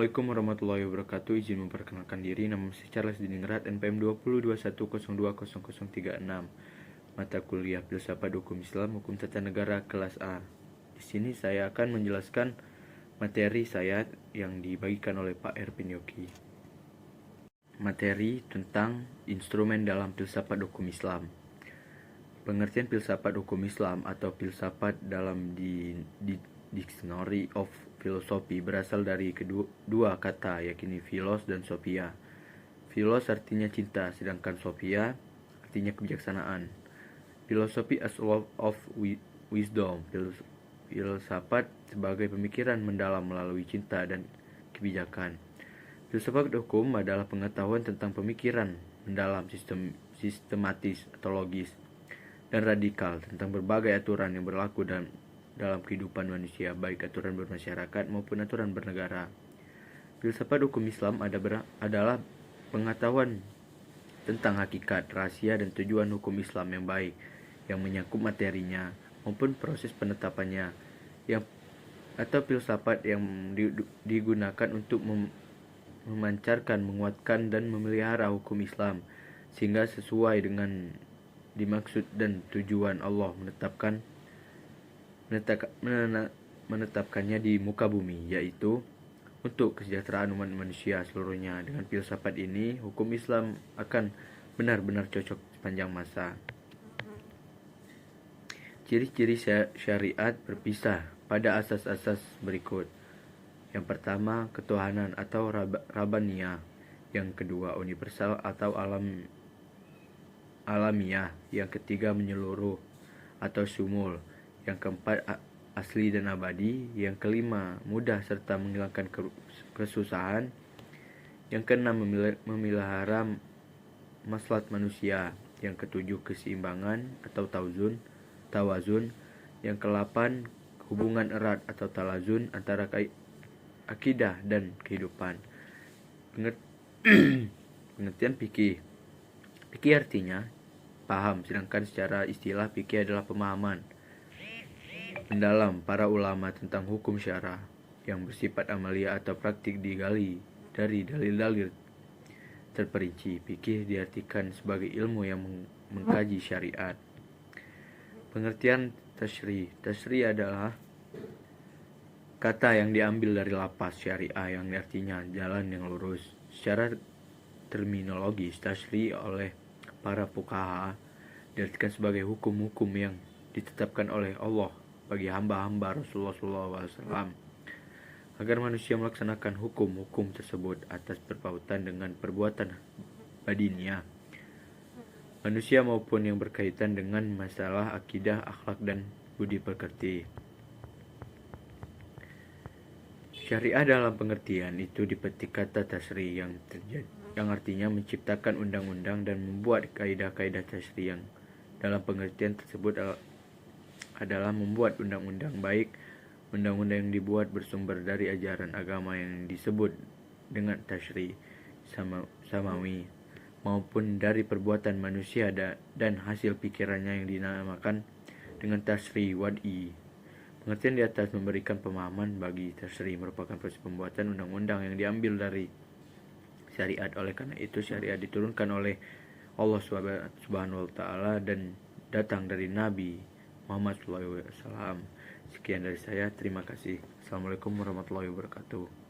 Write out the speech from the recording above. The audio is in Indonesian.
Assalamualaikum warahmatullahi wabarakatuh. Izin memperkenalkan diri, nama saya Charles Diningrat, NPM 2021021036. Mata kuliah Filsafat Hukum Islam, Hukum Tata Negara kelas A. Di sini saya akan menjelaskan materi saya yang dibagikan oleh Pak Ervin Yogi. Materi tentang instrumen dalam filsafat hukum Islam. Pengertian filsafat hukum Islam atau filsafat dalam Dictionary of Philosophy berasal dari kedua kata, yakni philos dan sophia. Philos artinya cinta, sedangkan sophia artinya kebijaksanaan. Philosophy as love of wisdom. Filsafat sebagai pemikiran mendalam melalui cinta dan kebijakan. Filsafat hukum adalah pengetahuan tentang pemikiran mendalam, sistematis atau logis, dan radikal tentang berbagai aturan yang berlaku dalam kehidupan manusia, baik aturan bermasyarakat maupun aturan bernegara. Filsafat hukum Islam adalah pengetahuan tentang hakikat, rahasia, dan tujuan hukum Islam yang baik, yang menyangkut materinya maupun proses penetapannya, atau filsafat yang digunakan untuk memancarkan, menguatkan, dan memelihara hukum Islam sehingga sesuai dengan dimaksud dan tujuan Allah menetapkannya di muka bumi, yaitu untuk kesejahteraan umat manusia seluruhnya. Dengan filsafat ini, hukum Islam akan benar-benar cocok sepanjang masa. Ciri-ciri syariat berpisah pada asas-asas berikut. Yang pertama, ketuhanan atau Rabbaniyah. Yang kedua, universal atau alamiah. Yang ketiga, menyeluruh atau syumul. Yang keempat, asli dan abadi. Yang kelima, mudah serta menghilangkan kesusahan. Yang keenam, memelihara maslahat manusia. Yang ketujuh, keseimbangan atau tawazun. Yang kedelapan, hubungan erat atau talazun antara akidah dan kehidupan. Pengertian fikih. Fikih artinya paham, sedangkan secara istilah fikih adalah pemahaman mendalam para ulama tentang hukum syara yang bersifat amalia atau praktik digali dari dalil-dalil terperinci. Fikih diartikan sebagai ilmu yang mengkaji syariat. Pengertian tasyri. Tasyri adalah kata yang diambil dari lafaz syariah yang artinya jalan yang lurus. Secara terminologis, tasyri oleh para fuqaha diartikan sebagai hukum-hukum yang ditetapkan oleh Allah bagi hamba-hamba Rasulullah SAW agar manusia melaksanakan hukum-hukum tersebut atas berpautan dengan perbuatan badiniah manusia maupun yang berkaitan dengan masalah akidah, akhlak, dan budi pekerti. Syariah dalam pengertian itu dipetik kata tasyri yang artinya menciptakan undang-undang dan membuat kaidah-kaidah tasyri yang dalam pengertian tersebut adalah membuat undang-undang, baik undang-undang yang dibuat bersumber dari ajaran agama yang disebut dengan tasyri samawi maupun dari perbuatan manusia dan hasil pikirannya yang dinamakan dengan tasyri wad'i. Pengertian di atas memberikan pemahaman bagi tasyri merupakan proses pembuatan undang-undang yang diambil dari syariat. Oleh karena itu, syariat diturunkan oleh Allah Subhanahu wa Ta'ala dan datang dari Nabi Muhammad SAW. Sekian dari saya, terima kasih. Assalamualaikum warahmatullahi wabarakatuh.